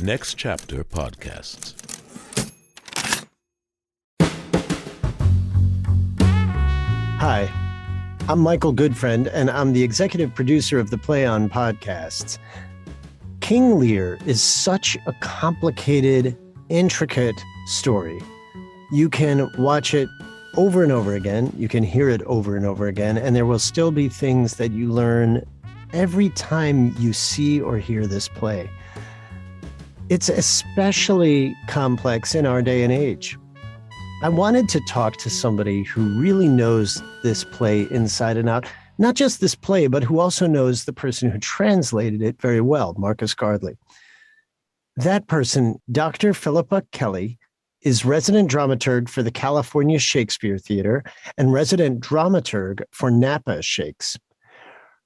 Next Chapter Podcasts. Hi, I'm Michael Goodfriend, and I'm the executive producer of the Play On podcasts. King Lear is such a complicated, intricate story. You can watch it over and over again. You can hear it over and over again, and there will still be things that you learn every time you see or hear this play. It's especially complex in our day and age. I wanted to talk to somebody who really knows this play inside and out. Not just this play, but who also knows the person who translated it very well, MARCUS GARDLEY. That person, Dr. Philippa Kelly, is resident dramaturg for the California Shakespeare Theater and resident dramaturg for Napa Shakes.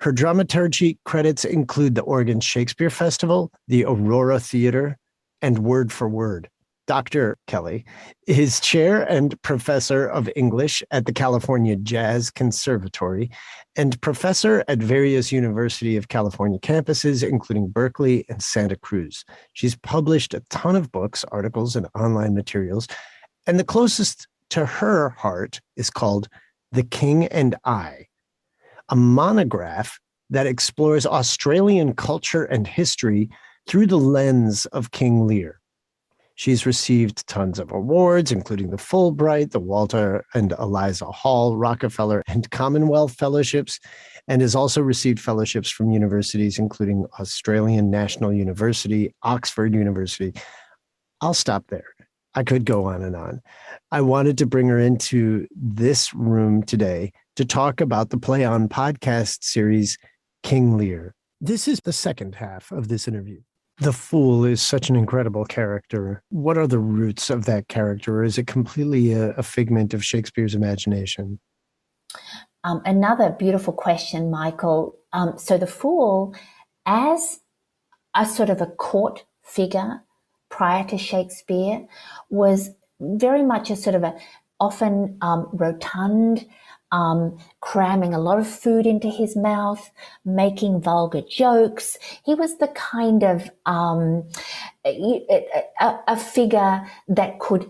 Her dramaturgy credits include the Oregon Shakespeare Festival, the Aurora Theater, and Word for Word. Dr. Kelly is chair and professor of English at the California Jazz Conservatory and professor at various University of California campuses, including Berkeley and Santa Cruz. She's published a ton of books, articles, and online materials, and the closest to her heart is called The King and I, a monograph that explores Australian culture and history through the lens of King Lear. She's received tons of awards, including the Fulbright, the Walter and Eliza Hall, Rockefeller, and Commonwealth Fellowships, and has also received fellowships from universities, including Australian National University, Oxford University. I'll stop there. I could go on and on. I wanted to bring her into this room today to talk about the Play On podcast series, King Lear. This is the second half of this interview. The Fool is such an incredible character. What are the roots of that character? Or is it completely a figment of Shakespeare's imagination? Another beautiful question, Michael. So the Fool, as a sort of a court figure prior to Shakespeare, was very much a sort of a often rotund, cramming a lot of food into his mouth, making vulgar jokes. He was the kind of a figure that could,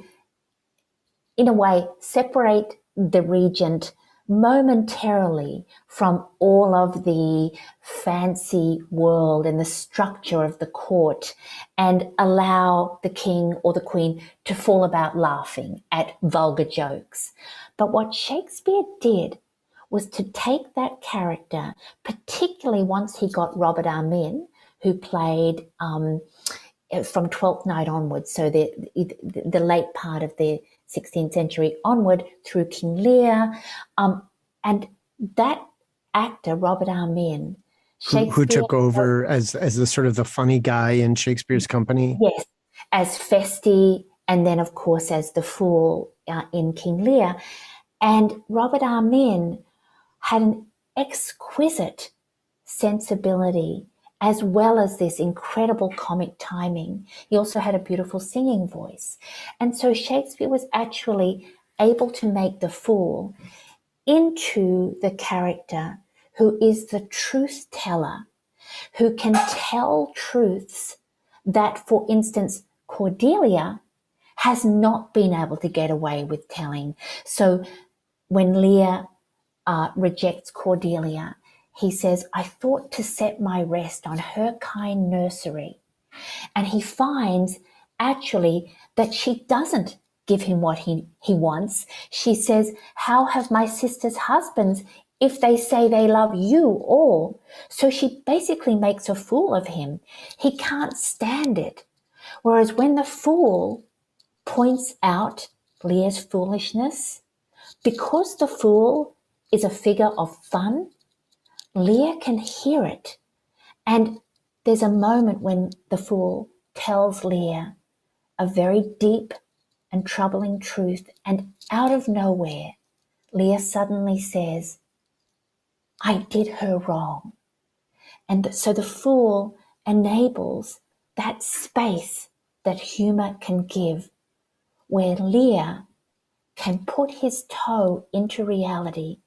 in a way, separate the regent momentarily from all of the fancy world and the structure of the court and allow the king or the queen to fall about laughing at vulgar jokes. But what Shakespeare did was to take that character, particularly once he got Robert Armin, who played from Twelfth Night onwards, so the late part of the 16th century onward through King Lear. And that actor, Robert Armin, who took over as the sort of the funny guy in Shakespeare's company? Yes, as Feste, and then, of course, as the Fool in King Lear. And Robert Armin had an exquisite sensibility as well as this incredible comic timing. He also had a beautiful singing voice. And so Shakespeare was actually able to make the Fool into the character who is the truth teller, who can tell truths that, for instance, Cordelia has not been able to get away with telling. So when Lear rejects Cordelia, he says, I thought to set my rest on her kind nursery. And he finds actually that she doesn't give him what he wants. She says, how have my sister's husbands if they say they love you all? So she basically makes a fool of him. He can't stand it. Whereas when the Fool points out Lear's foolishness, because the Fool is a figure of fun, Lear can hear it. And there's a moment when the Fool tells Lear a very deep and troubling truth, and out of nowhere, Lear suddenly says, I did her wrong. And so the Fool enables that space that humor can give, where Lear can put his toe into reality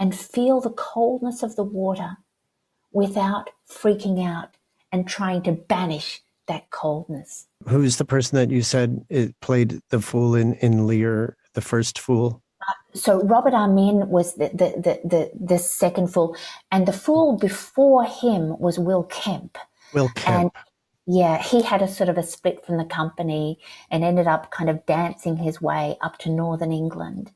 and feel the coldness of the water without freaking out and trying to banish that coldness. Who's the person that you said it played the fool in Lear, the first fool? So Robert Armin was the second fool, and the fool before him was Will Kemp. Will Kemp. And yeah, he had a sort of a split from the company and ended up kind of dancing his way up to Northern England.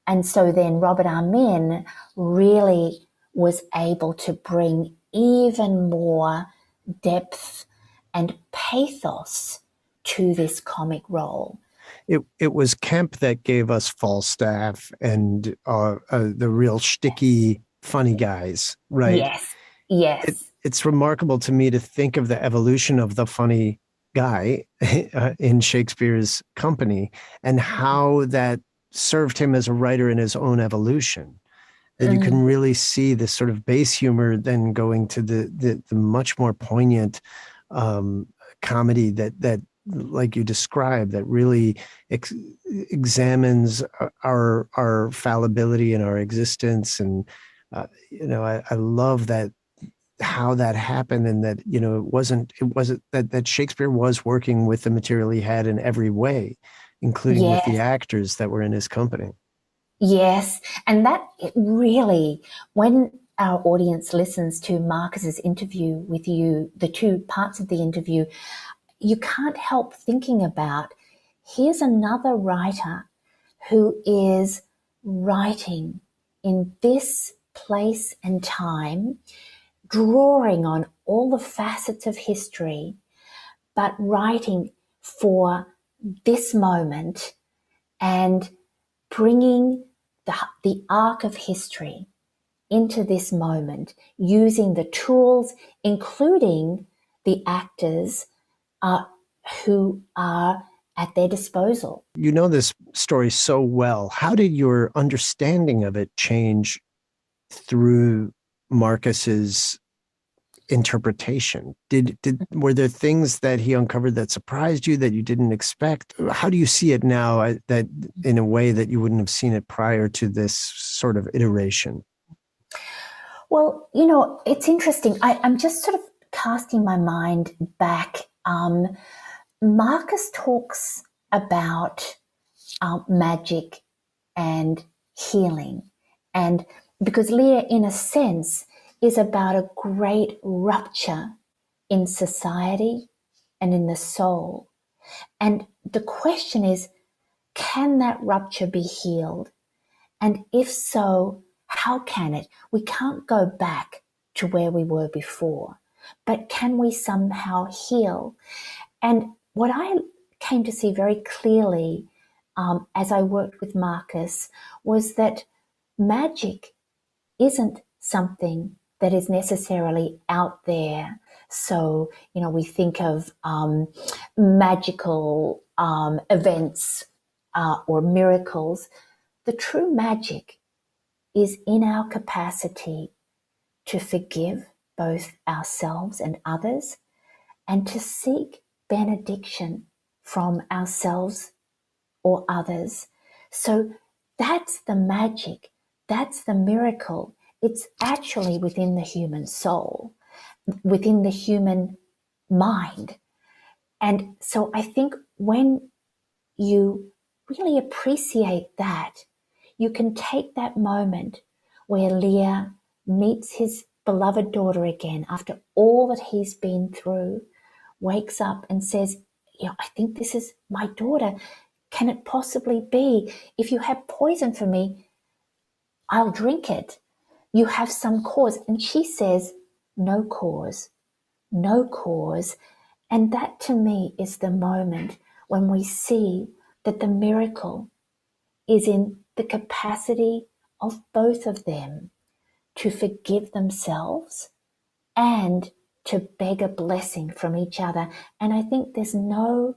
And so then Robert Armin really was able to bring even more depth and pathos to this comic role. It was Kemp that gave us Falstaff and the real shticky funny guys, right? Yes. It's remarkable to me to think of the evolution of the funny guy in Shakespeare's company and how that served him as a writer in his own evolution. That you can really see this sort of base humor then going to the much more poignant comedy that like you described, that really examines our fallibility and our existence. And I love that, how that happened, and that it wasn't that Shakespeare was working with the material he had in every way, including with the actors that were in his company. Yes, and that really, when our audience listens to Marcus's interview with you, the two parts of the interview, you can't help thinking about, here's another writer who is writing in this place and time, drawing on all the facets of history, but writing for this moment and bringing the arc of history into this moment, using the tools, including the actors who are at their disposal. You know this story so well. How did your understanding of it change through Marcus's interpretation? Were there things that he uncovered that surprised you, that you didn't expect? How do you see it now, that in a way that you wouldn't have seen it prior to this sort of iteration? Well, it's interesting. I'm just sort of casting my mind back. Marcus talks about magic and healing, and because Lear, in a sense, is about a great rupture in society and in the soul. And the question is, can that rupture be healed? And if so, how can it? We can't go back to where we were before, but can we somehow heal? And what I came to see very clearly as I worked with Marcus was that magic isn't something that is necessarily out there. So, we think of magical events or miracles. The true magic is in our capacity to forgive both ourselves and others, and to seek benediction from ourselves or others. So that's the magic. That's the miracle. It's actually within the human soul, within the human mind. And so I think when you really appreciate that, you can take that moment where Lear meets his beloved daughter again after all that he's been through, wakes up and says, I think this is my daughter. Can it possibly be? If you have poison for me, I'll drink it. You have some cause. And she says, no cause, no cause. And that to me is the moment when we see that the miracle is in the capacity of both of them to forgive themselves and to beg a blessing from each other. And I think there's no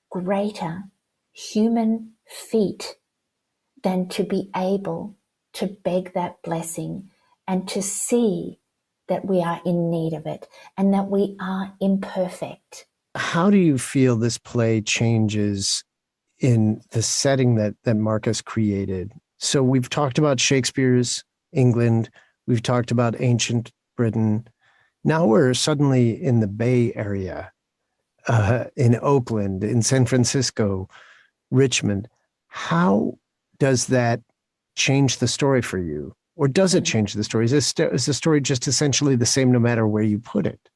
greater human feat than to be able to beg that blessing and to see that we are in need of it and that we are imperfect. How do you feel this play changes in the setting that Marcus created? So we've talked about Shakespeare's England. We've talked about ancient Britain. Now we're suddenly in the Bay Area. in Oakland, in San Francisco, Richmond. How does that change the story for you? Or does it change the story? Is the story just essentially the same no matter where you put it?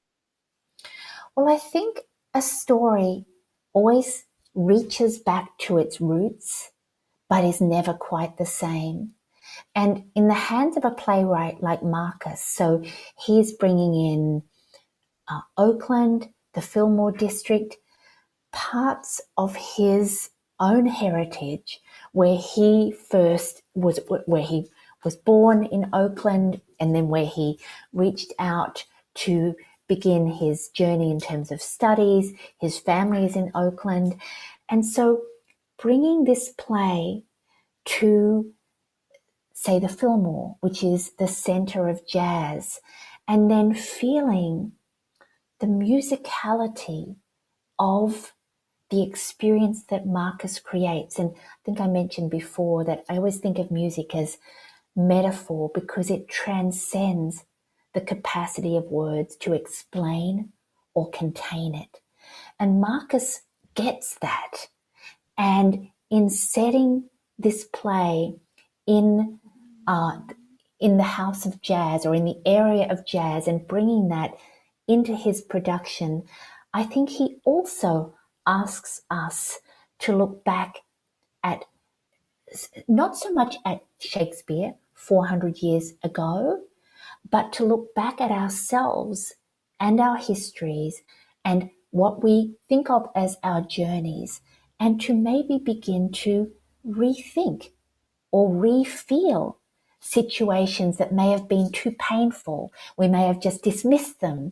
Well, I think a story always reaches back to its roots, but is never quite the same. And in the hands of a playwright like Marcus, so he's bringing in Oakland, the Fillmore district, parts of his own heritage where he first was, where he was born in Oakland, and then where he reached out to begin his journey in terms of studies. His family is in Oakland. And so bringing this play to, say, the Fillmore, which is the center of jazz, and then feeling the musicality of the experience that Marcus creates. And I think I mentioned before that I always think of music as metaphor because it transcends the capacity of words to explain or contain it. And Marcus gets that. And in setting this play in the house of jazz or in the area of jazz and bringing that into his production, I think he also asks us to look back at not so much at Shakespeare 400 years ago, but to look back at ourselves and our histories and what we think of as our journeys, and to maybe begin to rethink or re-feel situations that may have been too painful. We may have just dismissed them,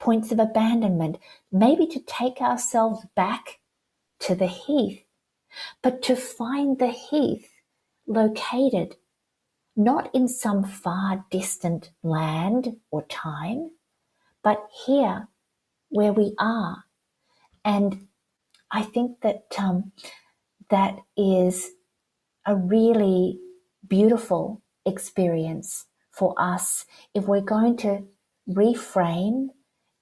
points of abandonment, maybe to take ourselves back to the heath, but to find the heath located not in some far distant land or time, but here where we are. And I think that that is a really beautiful experience for us if we're going to reframe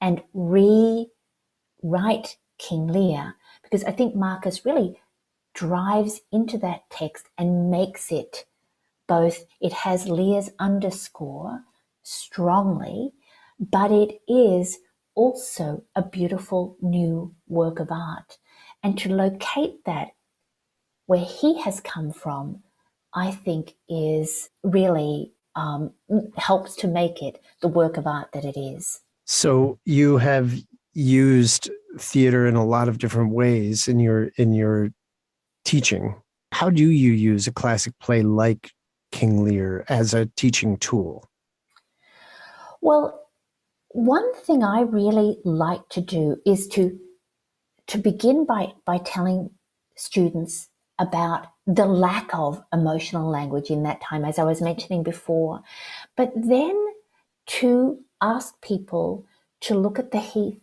and rewrite King Lear, because I think Marcus really drives into that text and makes it both, it has Lear's underscore strongly, but it is also a beautiful new work of art. And to locate that where he has come from, I think is really helps to make it the work of art that it is. So you have used theater in a lot of different ways in your teaching. How do you use a classic play like King Lear as a teaching tool? Well, one thing I really like to do is to begin by telling students about the lack of emotional language in that time, as I was mentioning before, but then to ask people to look at the heath,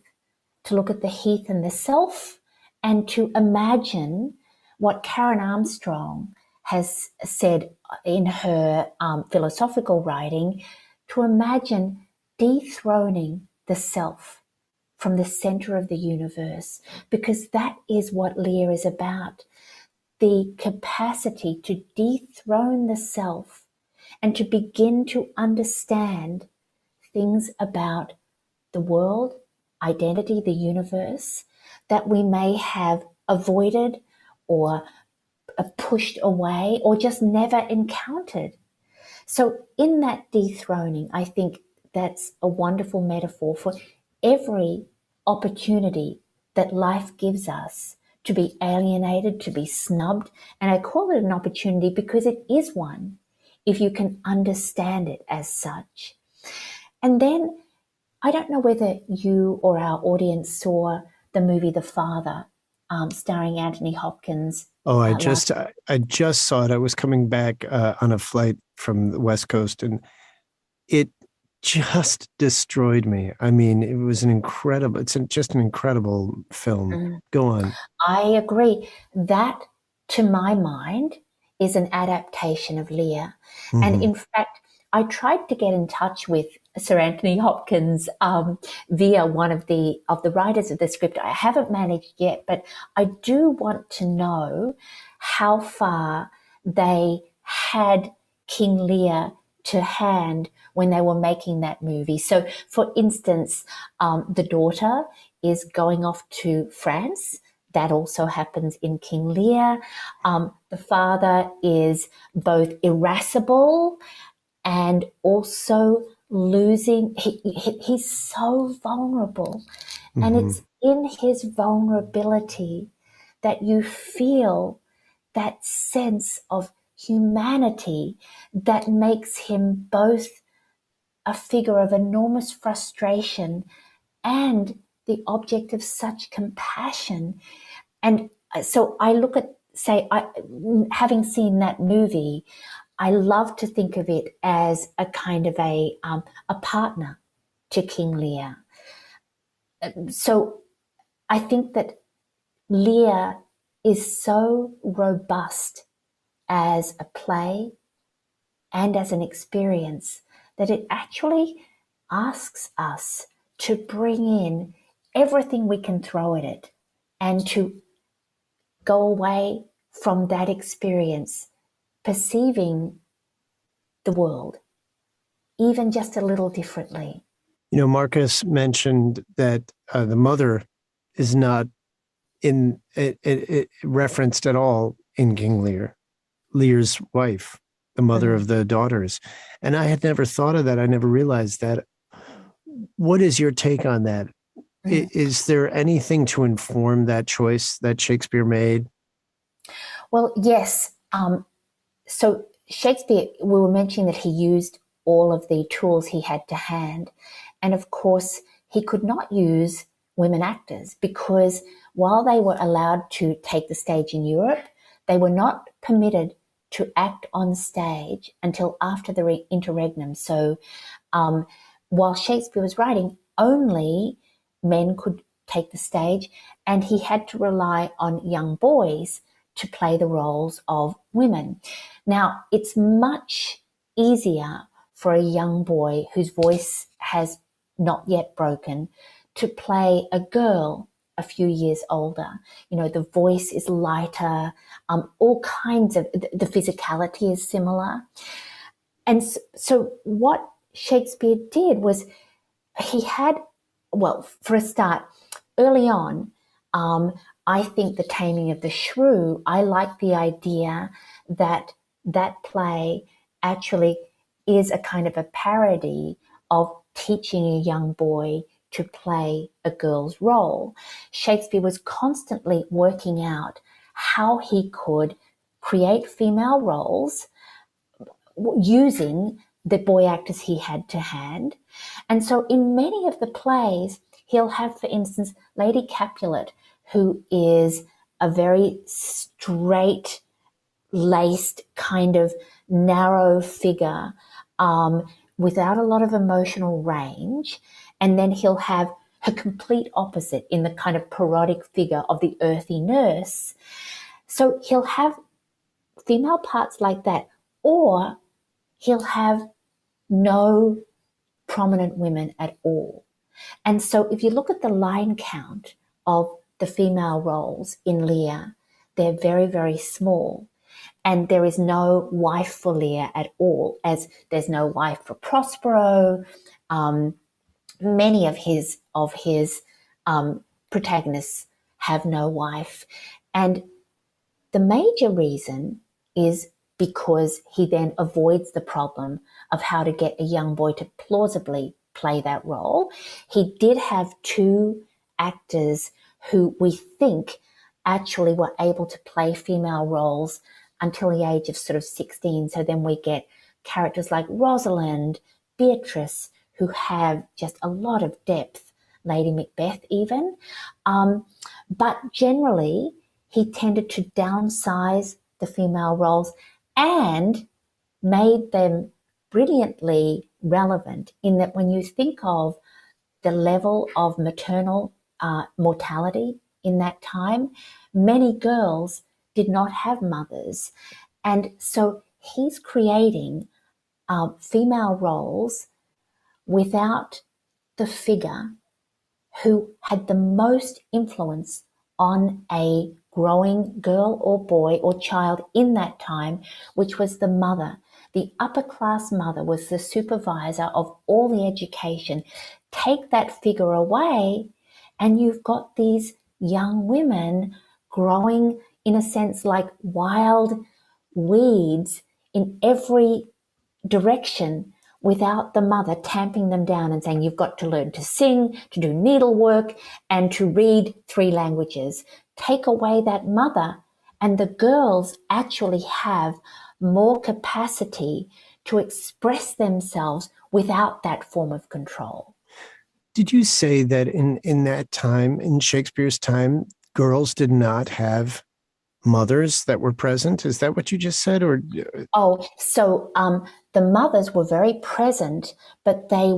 and the self, and to imagine what Karen Armstrong has said in her philosophical writing, to imagine dethroning the self from the center of the universe, because that is what Lear is about. The capacity to dethrone the self and to begin to understand things about the world, identity, the universe, that we may have avoided or pushed away or just never encountered. So in that dethroning, I think that's a wonderful metaphor for every opportunity that life gives us to be alienated, to be snubbed. And I call it an opportunity because it is one, if you can understand it as such. And then I don't know whether you or our audience saw the movie The Father, starring Anthony Hopkins. Oh, I just saw it. I was coming back on a flight from the West Coast, and it just destroyed me. I mean, it was just an incredible film. Go on. I agree. That, to my mind, is an adaptation of Lear. And in fact, I tried to get in touch with Sir Anthony Hopkins via one of the writers of the script. I haven't managed yet, but I do want to know how far they had King Lear to hand when they were making that movie. So, for instance, the daughter is going off to France. That also happens in King Lear. The father is both irascible and also losing. He's so vulnerable. Mm-hmm. And it's in his vulnerability that you feel that sense of humanity that makes him both a figure of enormous frustration and the object of such compassion. And so I look at, having seen that movie, I love to think of it as a kind of a partner to King Lear. So I think that Lear is so robust as a play and as an experience that it actually asks us to bring in everything we can throw at it and to go away from that experience perceiving the world even just a little differently. You know, Marcus mentioned that the mother is not in it referenced at all in King Lear, Lear's wife, the mother of the daughters. And I had never thought of that. I never realized that. What is your take on that? Is there anything to inform that choice that Shakespeare made? Well, yes. So Shakespeare, we were mentioning that he used all of the tools he had to hand. And of course, he could not use women actors because while they were allowed to take the stage in Europe, they were not permitted to act on stage until after the interregnum. So while Shakespeare was writing, only men could take the stage, and he had to rely on young boys to play the roles of women. Now, it's much easier for a young boy whose voice has not yet broken to play a girl a few years older. You know, the voice is lighter, all kinds of, the physicality is similar. And so what Shakespeare did was he had, well, for a start, early on, I think The Taming of the Shrew, I like the idea that that play actually is a kind of a parody of teaching a young boy to play a girl's role. Shakespeare was constantly working out how he could create female roles using the boy actors he had to hand. And so in many of the plays, he'll have, for instance, Lady Capulet, who is a very straight-laced kind of narrow figure without a lot of emotional range. And then he'll have her complete opposite in the kind of parodic figure of the earthy nurse. So he'll have female parts like that, or he'll have no prominent women at all. And so if you look at the line count of the female roles in Lear, they're very, very small. And there is no wife for Lear at all, as there's no wife for Prospero. Many of his protagonists have no wife. And the major reason is because he then avoids the problem of how to get a young boy to plausibly play that role. He did have two actors who we think actually were able to play female roles until the age of sort of 16. So then we get characters like Rosalind, Beatrice, who have just a lot of depth, Lady Macbeth even. But generally, he tended to downsize the female roles and made them brilliantly relevant in that when you think of the level of maternal mortality in that time, many girls did not have mothers. And so he's creating female roles without the figure who had the most influence on a growing girl or boy or child in that time, which was the mother. The upper class mother was the supervisor of all the education. Take that figure away and you've got these young women growing, in a sense, like wild weeds in every direction, without the mother tamping them down and saying, you've got to learn to sing, to do needlework, and to read 3 languages. Take away that mother, and the girls actually have more capacity to express themselves without that form of control. Did you say that in that time, in Shakespeare's time, girls did not have mothers that were present? Is that what you just said? Or So the mothers were very present, but they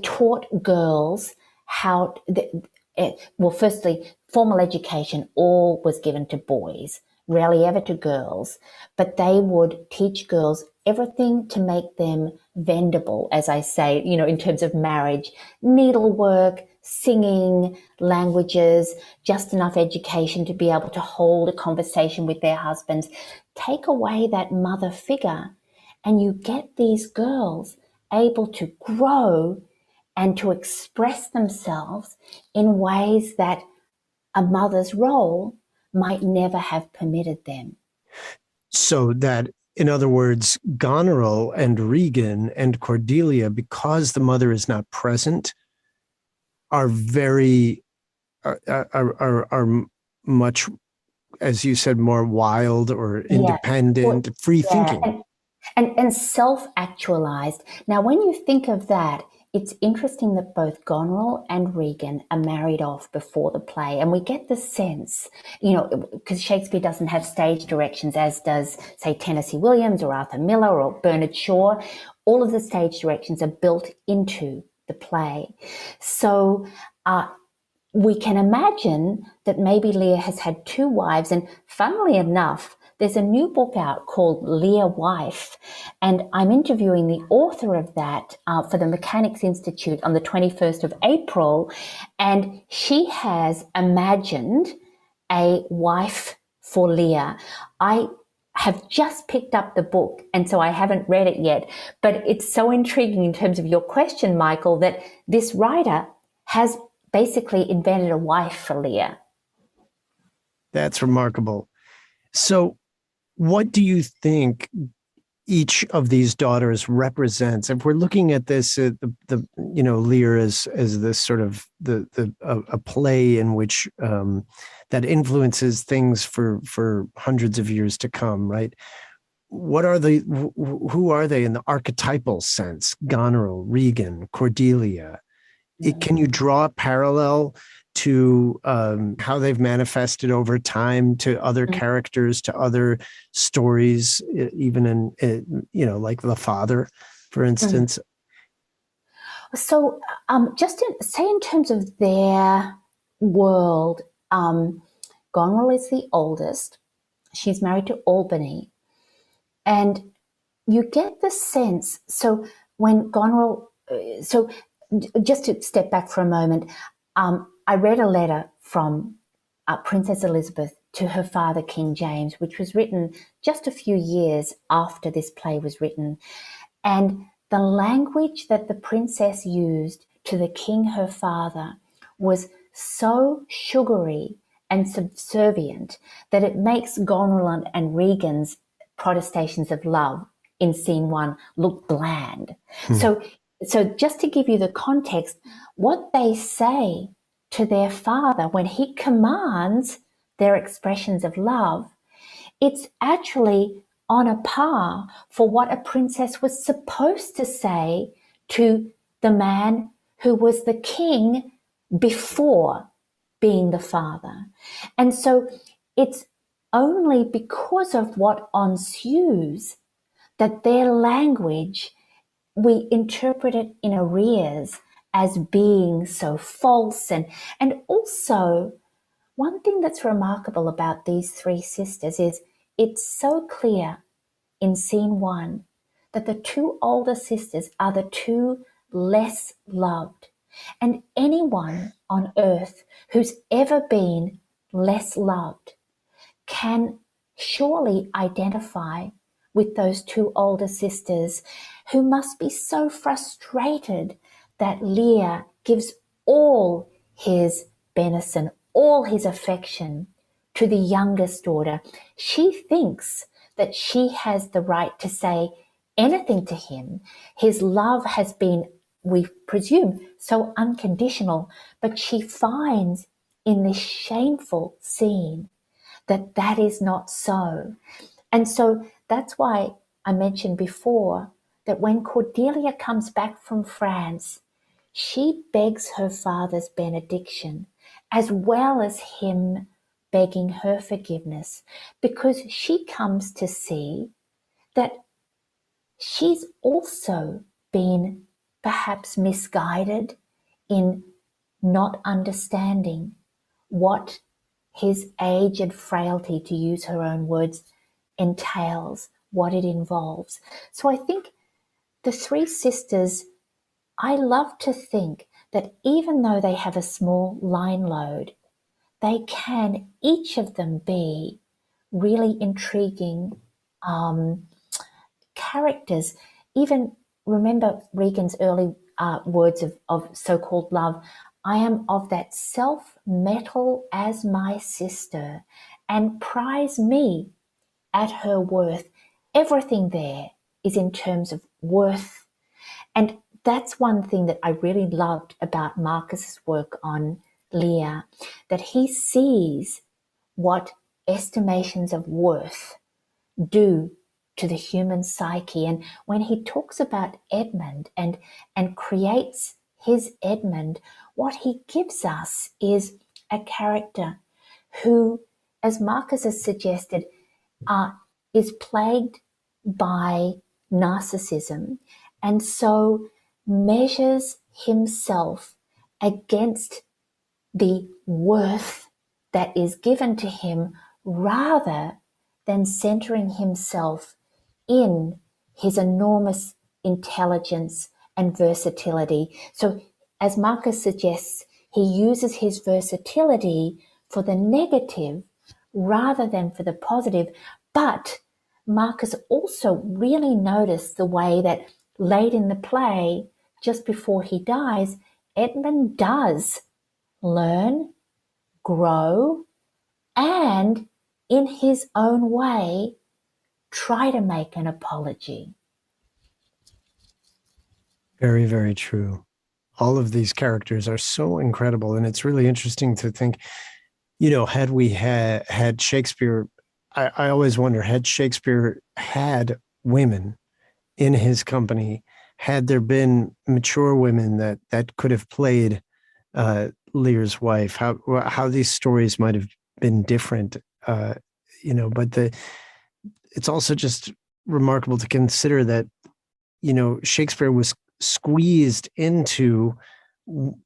taught girls how. Well, firstly, formal education all was given to boys, rarely ever to girls, but they would teach girls everything to make them vendible, as I say, in terms of marriage, needlework, singing, languages, just enough education to be able to hold a conversation with their husbands. Take away that mother figure and you get these girls able to grow and to express themselves in ways that a mother's role might never have permitted them. So that, in other words, Goneril and Regan and Cordelia, because the mother is not present, are much, as you said, more wild or independent, free thinking. And self-actualized. Now, when you think of that, it's interesting that both Goneril and Regan are married off before the play. And we get the sense, because Shakespeare doesn't have stage directions, as does, say, Tennessee Williams or Arthur Miller or Bernard Shaw. All of the stage directions are built into the play. So we can imagine that maybe Lear has had 2 wives. And funnily enough, there's a new book out called Lear Wife, and I'm interviewing the author of that for the Mechanics Institute on the 21st of April, and she has imagined a wife for Lear. I have just picked up the book, and so I haven't read it yet, but it's so intriguing in terms of your question, Michael, that this writer has basically invented a wife for Lear. That's remarkable. So what do you think each of these daughters represents? If we're looking at this, Lear as this sort of a play in which that influences things for hundreds of years to come, right? Who are they in the archetypal sense? Goneril, Regan, Cordelia. Can you draw a parallel to how they've manifested over time to other characters, to other stories, even in, like The Father, for instance? So just in terms of their world, Goneril is the oldest. She's married to Albany. And you get the sense, so when Goneril, so just to step back for a moment, I read a letter from Princess Elizabeth to her father, King James, which was written just a few years after this play was written. And the language that the princess used to the king, her father, was so sugary and subservient that it makes Goneril and Regan's protestations of love in scene 1 look bland. So just to give you the context, what they say to their father when he commands their expressions of love, it's actually on a par for what a princess was supposed to say to the man who was the king before being the father. And so it's only because of what ensues that their language, we interpret it in arrears as being so false. And also, one thing that's remarkable about these 3 sisters is it's so clear in scene 1 that the two older sisters are the two less loved. And anyone on earth who's ever been less loved can surely identify with those two older sisters who must be so frustrated that Lear gives all his benison, all his affection to the youngest daughter. She thinks that she has the right to say anything to him. His love has been, we presume, so unconditional, but she finds in this shameful scene that that is not so. And so that's why I mentioned before that when Cordelia comes back from France, she begs her father's benediction as well as him begging her forgiveness, because she comes to see that she's also been perhaps misguided in not understanding what his age and frailty, to use her own words, entails, what it involves. So I think the three sisters, I love to think that even though they have a small line load, they can, each of them, be really intriguing characters. Even remember Regan's early words of so-called love. I am of that self-metal as my sister, and prize me at her worth. Everything there is in terms of worth. And that's one thing that I really loved about Marcus's work on Lear, that he sees what estimations of worth do to the human psyche. And when he talks about Edmund and creates his Edmund, what he gives us is a character who, as Marcus has suggested, is plagued by narcissism, and so measures himself against the worth that is given to him, rather than centering himself in his enormous intelligence and versatility. So, as Marcus suggests, he uses his versatility for the negative rather than for the positive. But Marcus also really noticed the way that late in the play, just before he dies, Edmund does learn, grow, and in his own way, try to make an apology. Very, very true. All of these characters are so incredible. And it's really interesting to think, you know, had we had Shakespeare, I always wonder, had Shakespeare had women in his company, had there been mature women that could have played Lear's wife, how these stories might have been different, you know, but it's also just remarkable to consider that, you know, Shakespeare was squeezed into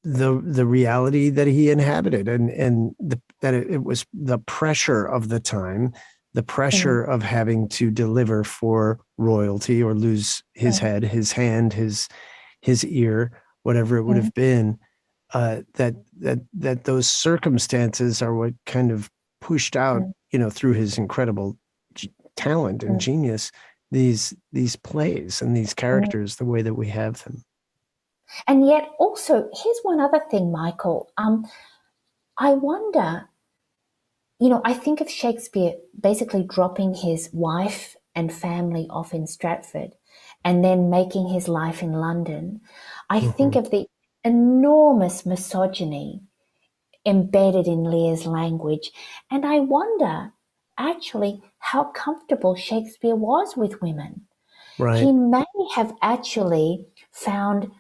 the reality that he inhabited, and that it was the pressure of the time, the pressure of having to deliver for royalty or lose his head, his hand, his ear, whatever it would have been, that those circumstances are what kind of pushed out, you know, through his incredible talent and genius, these plays and these characters the way that we have them. And yet also, here's one other thing, Michael. I wonder, you know, I think of Shakespeare basically dropping his wife and family off in Stratford and then making his life in London. I think of the enormous misogyny embedded in Lear's language. And I wonder actually how comfortable Shakespeare was with women. Right. He may have actually found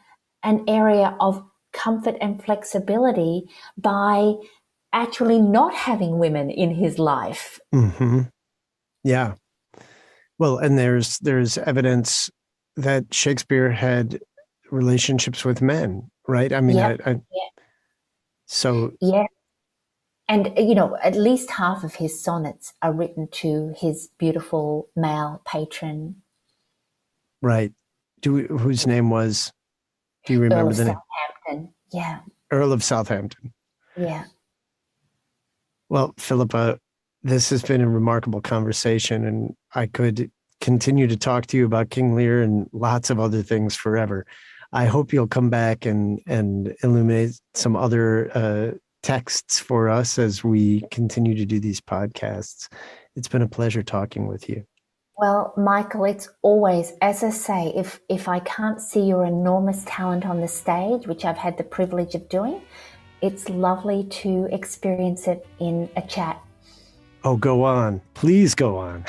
an area of comfort and flexibility by actually not having women in his life. Yeah. Well, and there's evidence that Shakespeare had relationships with men, right? I mean, so yeah. And, you know, at least half of his sonnets are written to his beautiful male patron. Right. Whose name was, do you Earl remember of the name? Southampton. Yeah, Earl of Southampton. yeah. Well, Philippa, this has been a remarkable conversation, and I could continue to talk to you about King Lear and lots of other things forever. I hope you'll come back and illuminate some other texts for us as we continue to do these podcasts. It's been a pleasure talking with you. Well, Michael, it's always, as I say, if I can't see your enormous talent on the stage, which I've had the privilege of doing, it's lovely to experience it in a chat. Oh, go on. Please go on.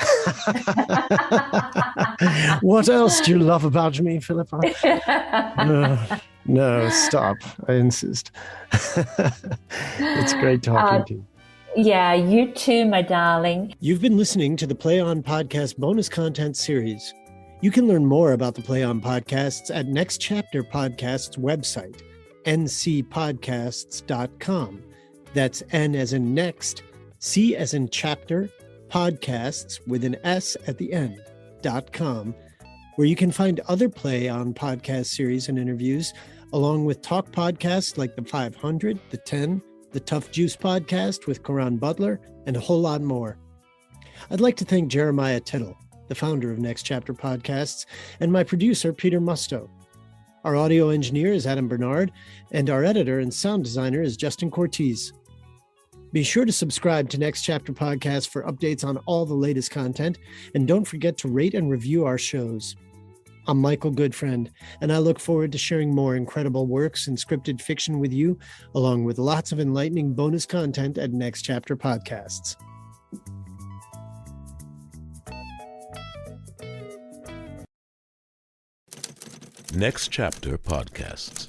What else do you love about me, Philippa? No, stop. I insist. It's great talking to you. Yeah, you too, my darling. You've been listening to the Play On Podcast bonus content series. You can learn more about the Play On Podcasts at Next Chapter Podcast's website, ncpodcasts.com. That's N as in next, C as in chapter, podcasts with an S at the end, .com, where you can find other Play On podcast series and interviews, along with talk podcasts like the 500, the 10, the Tough Juice podcast with Coran Butler, and a whole lot more. I'd like to thank Jeremiah Tittle, the founder of Next Chapter Podcasts, and my producer, Peter Musto. Our audio engineer is Adam Bernard, and our editor and sound designer is Justin Cortez. Be sure to subscribe to Next Chapter Podcast for updates on all the latest content, and don't forget to rate and review our shows. I'm Michael Goodfriend, and I look forward to sharing more incredible works and scripted fiction with you, along with lots of enlightening bonus content at Next Chapter Podcasts. Next Chapter Podcasts.